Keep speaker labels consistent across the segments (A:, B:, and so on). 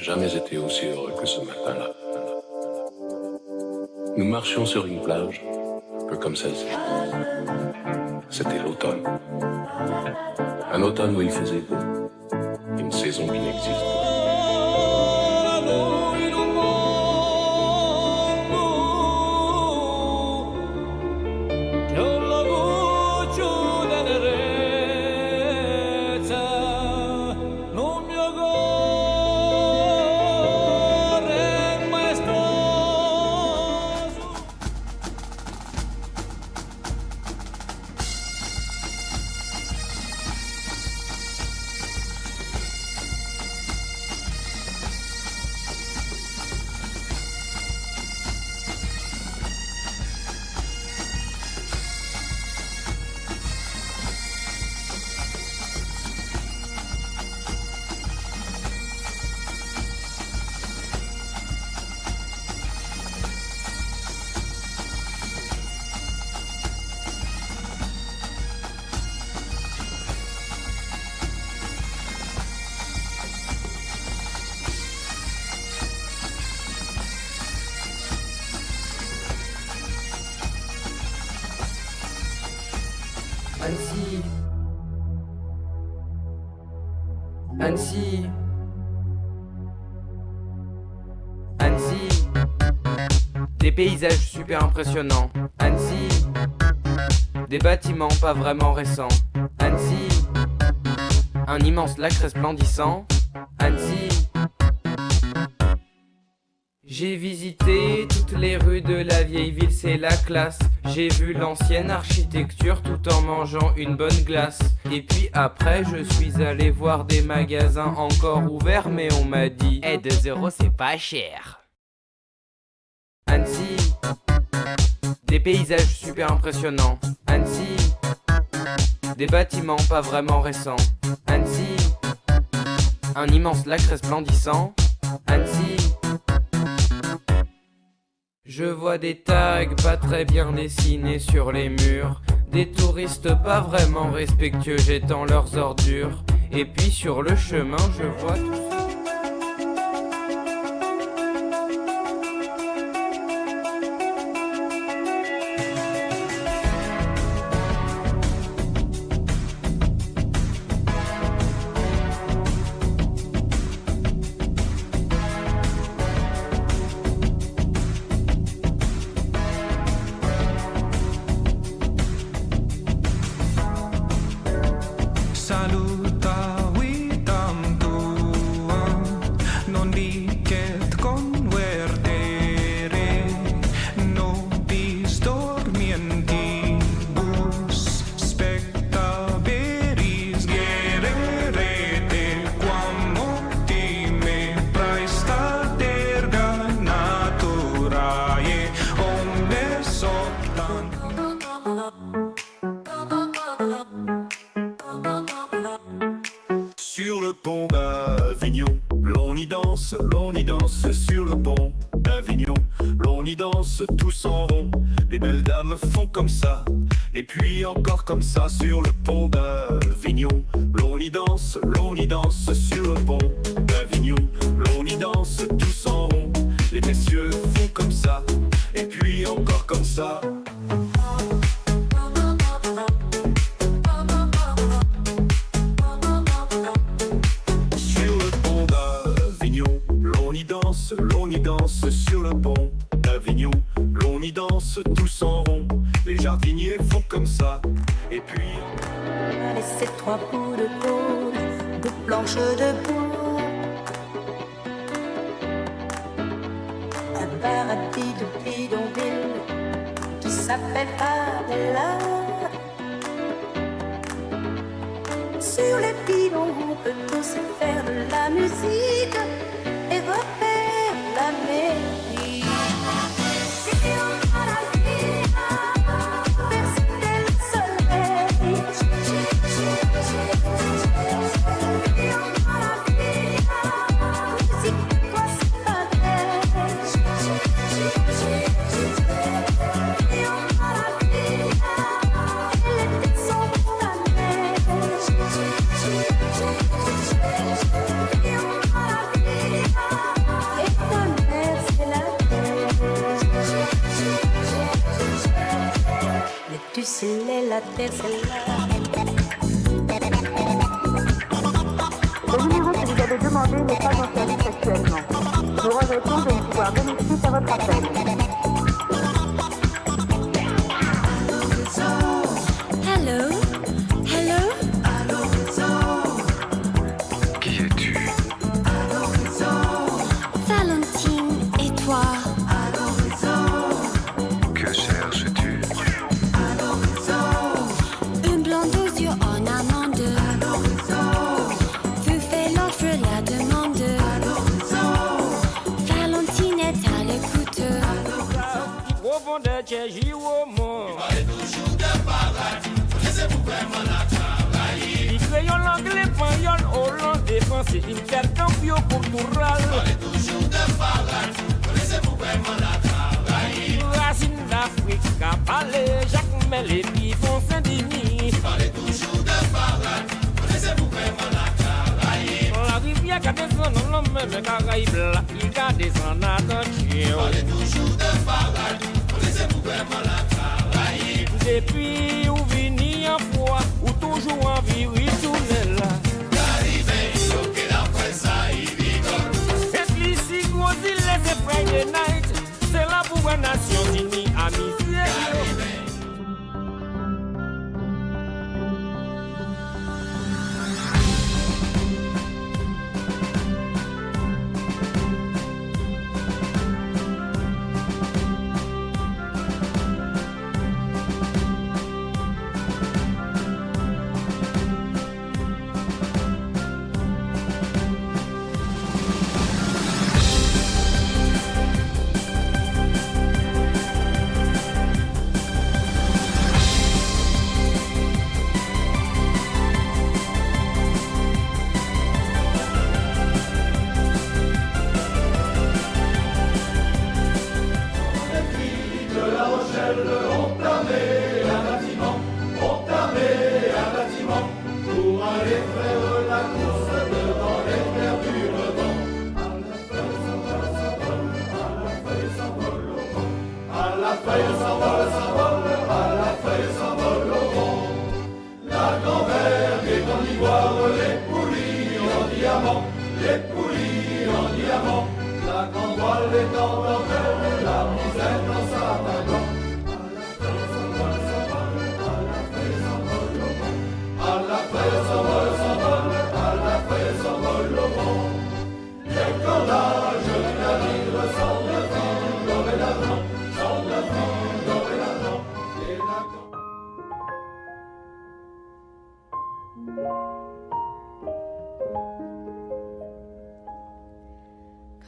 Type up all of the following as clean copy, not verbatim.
A: jamais été aussi heureux que ce matin-là. Nous marchions sur une plage, peu comme celle-ci. C'était l'automne. Un automne où il faisait beau. Une saison qui n'existe pas.
B: Annecy. Annecy. Annecy. Des paysages super impressionnants. Annecy. Des bâtiments pas vraiment récents. Annecy. Un immense lac resplendissant. Annecy. J'ai visité toutes les rues de la vieille ville, c'est la classe. J'ai vu l'ancienne architecture tout en mangeant une bonne glace. Et puis après je suis allé voir des magasins encore ouverts, mais on m'a dit 2 € c'est pas cher. Annecy. Des paysages super impressionnants. Annecy. Des bâtiments pas vraiment récents. Annecy. Un immense lac resplendissant. Annecy. Je vois des tags pas très bien dessinés sur les murs. Des touristes pas vraiment respectueux jetant leurs ordures. Et puis sur le chemin je vois tout ça.
C: Sur le pont d'Avignon, l'on y danse sur le pont d'Avignon, l'on y danse tous en rond. Les belles dames font comme ça, et puis encore comme ça sur le pont d'Avignon. L'on y danse sur le pont d'Avignon, l'on y danse tous en rond. Les messieurs font comme ça, et puis encore comme ça. L'on y danse sur le pont d'Avignon, l'on y danse tous en rond. Les jardiniers font comme ça, et puis...
D: Laissez 3 bouts de tôle, de planches de bois, un paradis de bidonville qui s'appelle Favela. Sur les bidons on peut tous faire de la musique et refaire la mélodie. Bercer le soleil. Musique, toi c'est pareil. Et l'été sont la neige. la terre, celle-là.
E: Le numéro que vous avez demandé n'est pas en service actuellement. Nous regrettons de ne pouvoir donner suite à votre appel.
D: Hello, hello.
F: Qui es-tu?
D: Valentine, et toi?
F: Que cherches-tu?
D: Une blonde aux yeux en amande. Vous fait l'offre, la demande. Valentine est à l'écoute.
G: Il créole, l'anglais, espagnol, hollandais, français, intercambio cultural.
C: Toujours de parade, connaissez-vous vraiment la travail?
G: Racine d'Afrique, parler, Jacques Mel et puis Font Saint-Denis.
C: Parlez toujours de parade, connaissez-vous vraiment la travail?
G: La rivière qui a descend dans l'homme, même Caraïbes, là, il a descend à Tokyo.
C: Parlez toujours de parade, connaissez-vous vraiment la travail?
G: Depuis où vini en froid, ou toujours en vie, retourner là.
C: Arrivé, ok, d'après ça, il rigole.
G: C'est l'ici, gros, il laisse Friday night. C'est là pour la Nations Unies, amitié.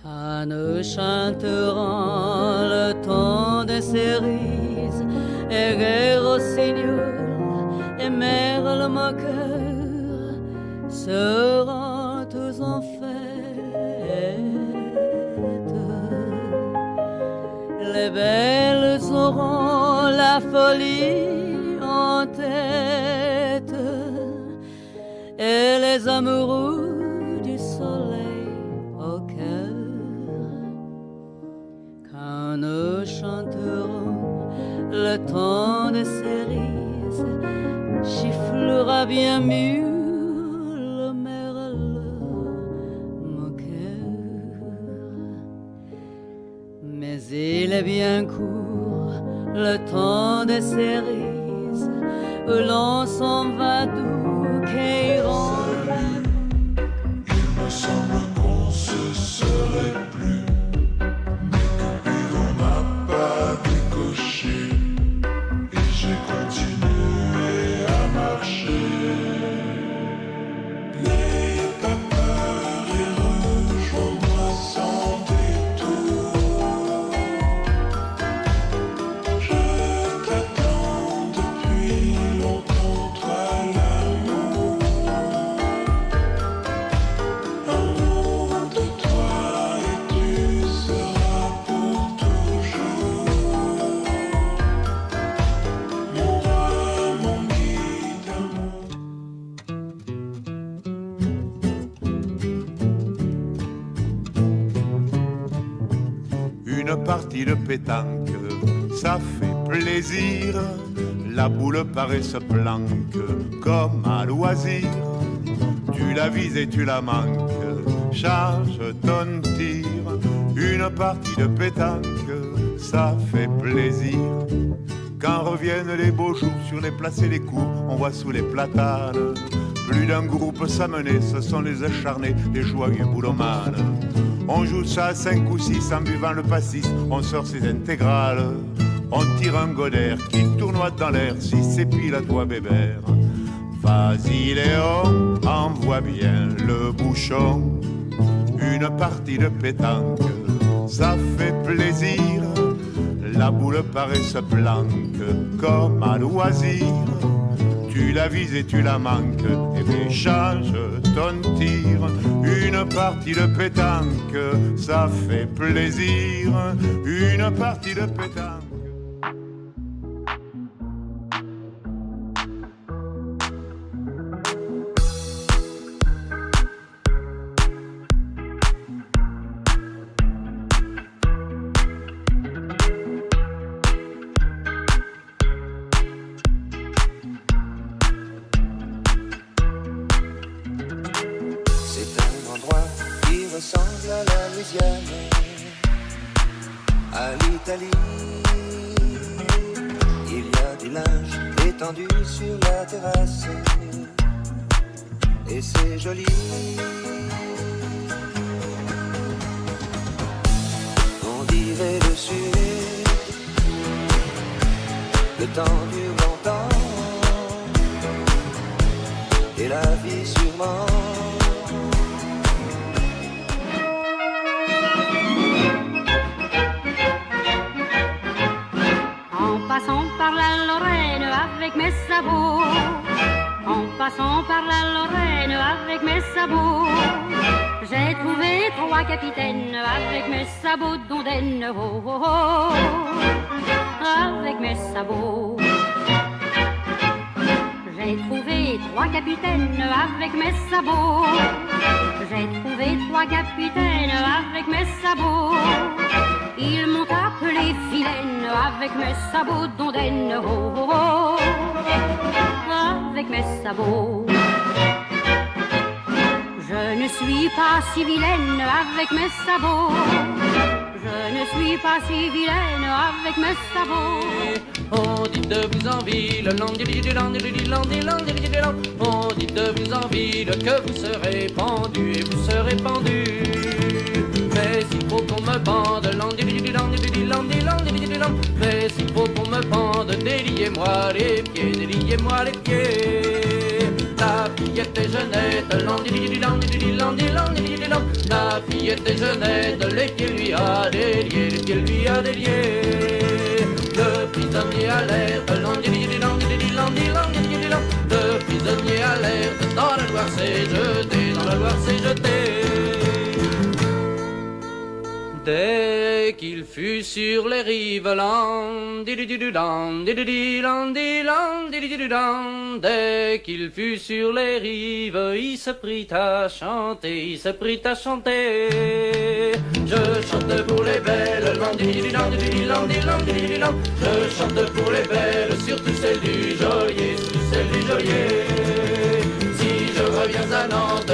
H: Quand nous chanterons le temps des cerises, et guerre au Seigneur, et mère le moqueur, seront tous en fête. Les belles auront la folie en tête, et les amoureux du soleil au cœur. Quand nous chanterons le temps des cerises, chifflera bien mieux le merle moqueur. Mais il est bien court le temps des cerises, où l'on s'en va doux qu'iront.
C: Il me semble qu'on se serait plus, mais que on n'a pas décoché, et j'ai continué à marcher. N'ayez pas peur et rejoins-moi sans détour. Je t'attends depuis longtemps, toi l'amour. Amour de toi et tu seras pour toujours mon roi, mon guide, amour. Une partie de pétanque, ça fait plaisir. La boule paraît se planque comme à loisir. Tu la vises et tu la manques. Charge ton tir. Une partie de pétanque, ça fait plaisir. Quand reviennent les beaux jours sur les places et les coups, on voit sous les platanes plus d'un groupe s'amener, ce sont les acharnés, les joyeux boulomanes. On joue ça à 5 ou 6 en buvant le pastis, on sort ses intégrales. On tire un godère qui tournoie dans l'air, si c'est pile à toi bébert. Vas-y Léon, envoie bien le bouchon. Une partie de pétanque, ça fait plaisir. La boule paraît se planque comme à loisir. Tu la vises et tu la manques, et puis change ton tir. Une partie de pétanque, ça fait plaisir. Une partie de pétanque.
I: Ressemble à la Louisiane, à l'Italie. Il y a du linge étendu sur la terrasse, et c'est joli. On dirait le sud, le temps dure longtemps, et la vie sûrement.
J: En passant par la Lorraine avec mes sabots, en passant par la Lorraine avec mes sabots, j'ai trouvé 3 capitaines avec mes sabots d'ondaine, oh, oh, oh, avec mes sabots. J'ai trouvé 3 capitaines avec mes sabots, j'ai trouvé 3 capitaines avec mes sabots. Ils m'ont appelé vilaine avec mes sabots d'ondaine, oh, oh, oh, avec mes sabots. Je ne suis pas si vilaine avec mes sabots, je ne suis pas si vilaine avec mes sabots.
B: On dit de vous en ville, on dit de vous en ville que vous serez pendu et vous serez pendu. Mais il faut qu'on me pende, mais il faut qu'on me pende, déliez-moi les pieds, déliez-moi les pieds. La fillette est jeunette, la fillette est jeunette, les pieds lui a déliés, les pieds lui a déliés. Le prisonnier alerte, le prisonnier alerte, dans la Loire s'est jeté, dans la Loire s'est jeté. Dès qu'il fut sur les rives, dès qu'il fut sur les rives, il se prit à chanter, il se prit à chanter. Je chante pour les belles, je chante pour les belles, surtout celles du geôlier, surtout celles du geôlier. Si je reviens à Nantes,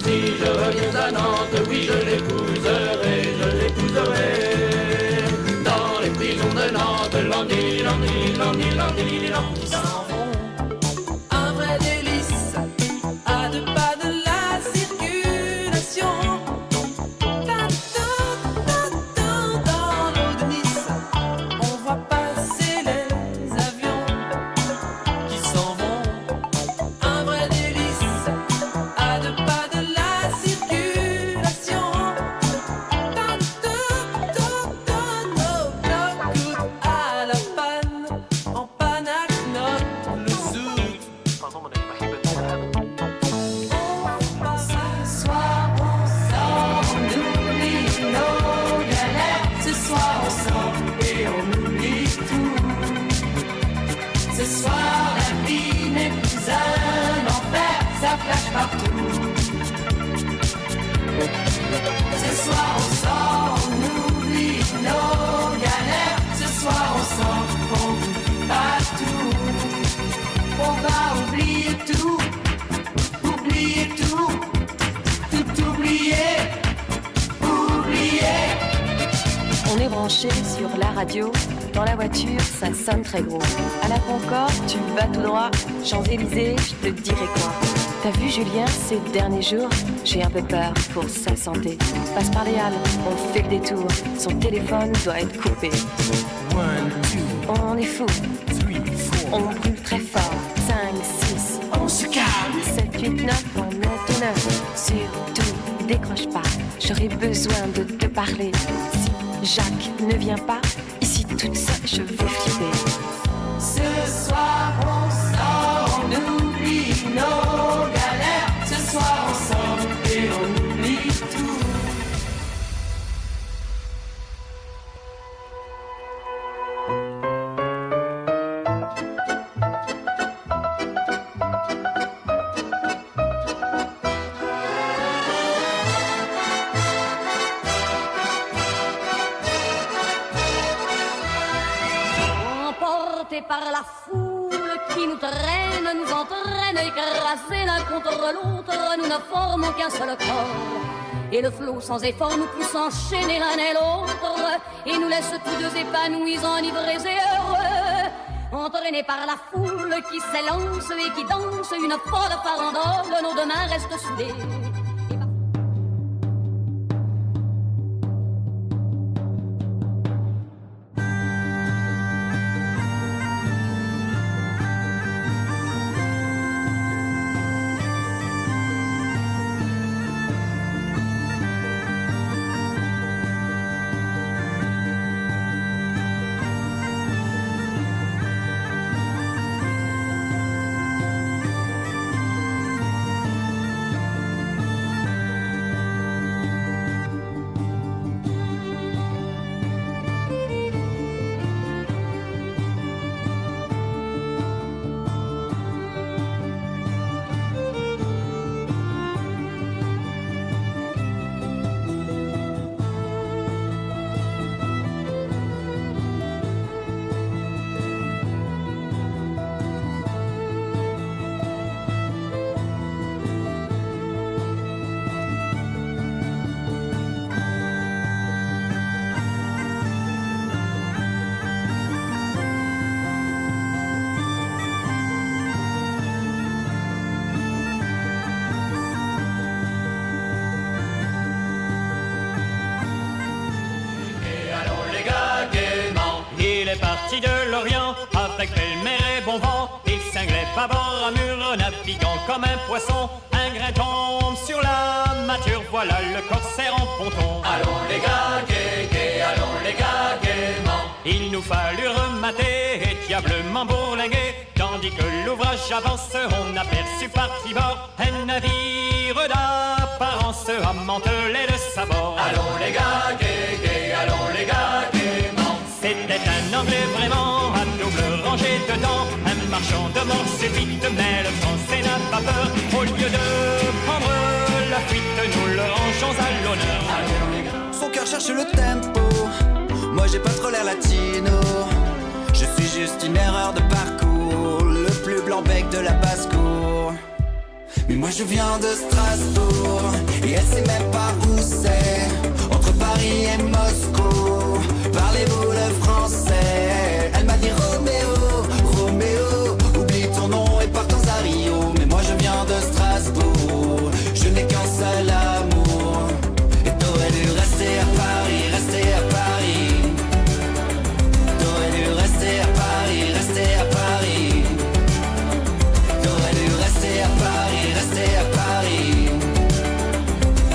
B: si je reviens à Nantes, oui je l'épouserai, je l'épouserai. Dans les prisons de Nantes, ils s'en vont.
K: Un vrai délice, à 2 pas de la circulation. Dans l'eau de Nice, on voit passer les avions qui s'en vont. Un vrai délice, à 2 pas de la circulation. Nos blocs à la panne, en Panacna.
L: branché sur la radio. Dans la voiture, ça sonne très gros. À la Concorde, tu vas tout droit. Champs-Élysées, je te dirai quoi. T'as vu Julien ces derniers jours? J'ai un peu peur pour sa santé. Passe par les halles, on fait le détour. Son téléphone doit être coupé. On est fou. On brûle très fort. 5, 6, on se calme. 7, 8, 9, on est au 9. Surtout, décroche pas. J'aurais besoin de te parler. Si Jacques ne vient pas, ici toute seule, je vais flipper.
K: Ce soir on sort, on oublie nos galères. Ce soir ensemble et on oublie tout.
J: Par la foule qui nous traîne, nous entraîne, écrasés l'un contre l'autre, nous ne formons qu'un seul corps. Et le flot sans effort nous pousse enchaîner l'un et l'autre, et nous laisse tous deux épanouis, enivrés et heureux. Entraînés par la foule qui s'élance et qui danse une folle farandole, nos deux mains restent soudées.
M: Parti de l'Orient avec belle-mère et bon vent. Il cinglait bâbord à mur, naviguant comme un poisson. Un grain tombe sur la mâture, voilà le corsaire en ponton.
C: Allons les gars, gai, gai, allons les gars, gaiement.
M: Il nous fallut remater et diablement bourlinguer. Tandis que l'ouvrage avance, on aperçut par tribord un navire d'apparence ammantelé de sabord.
C: Allons les gars, gai, gai, allons les gars, gaiement.
M: C'était un anglais vraiment à double rangée dedans, un marchand de mort subite, mais le français n'a pas peur. Au lieu de prendre la fuite, nous le rangeons à l'honneur.
N: Son cœur cherche le tempo, moi j'ai pas trop l'air latino. Je suis juste une erreur de parcours, le plus blanc bec de la basse-cour. Mais moi je viens de Strasbourg, et elle sait même pas où c'est. Entre Paris et Moscou, parlez-vous le français? Elle m'a dit Roméo, Roméo, oublie ton nom et partons à Rio. Mais moi je viens de Strasbourg, je n'ai qu'un seul amour. Et t'aurais dû rester à Paris, rester à Paris. T'aurais dû rester à Paris, rester à Paris. T'aurais dû rester à Paris, rester à Paris.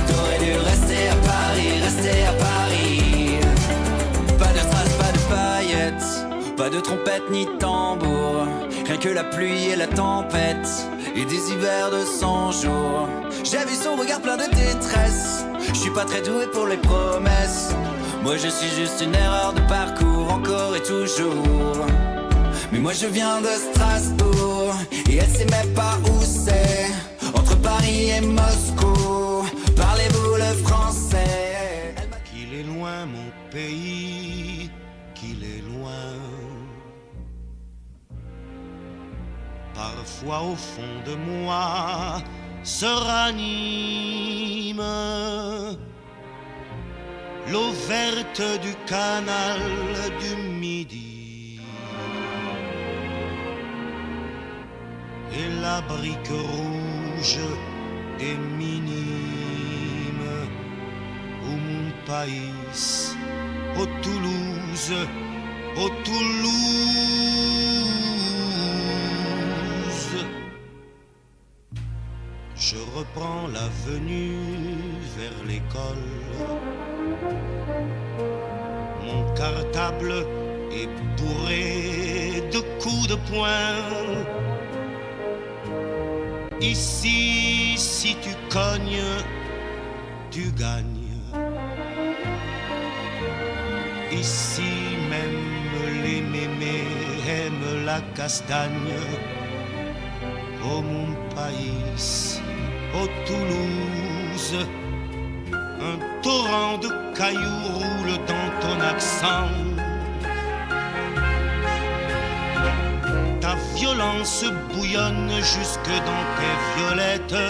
N: T'aurais dû rester à Paris, rester à Paris. Pas de strass, pas de paillettes, pas de trompette ni tambour. Rien que la pluie et la tempête et des hivers de 100 jours. J'ai vu son regard plein de détresse. Je suis pas très doué pour les promesses. Moi je suis juste une erreur de parcours, encore et toujours. Mais moi je viens de Strasbourg, et elle sait même pas où c'est. Entre Paris et Moscou, parlez-vous le français?
O: Qu'il est loin mon pays, qu'il est loin. Parfois au fond de moi se ranime l'eau verte du canal du Midi et la brique rouge des minimes, au mon pays, au Toulouse, au Toulouse. Je reprends l'avenue vers l'école. Mon cartable est bourré de coups de poing. Ici, si tu cognes, tu gagnes. Ici, même les mémés aiment la castagne. Oh mon pays, oh Toulouse, un torrent de cailloux roule dans ton accent. Ta violence bouillonne jusque dans tes violettes.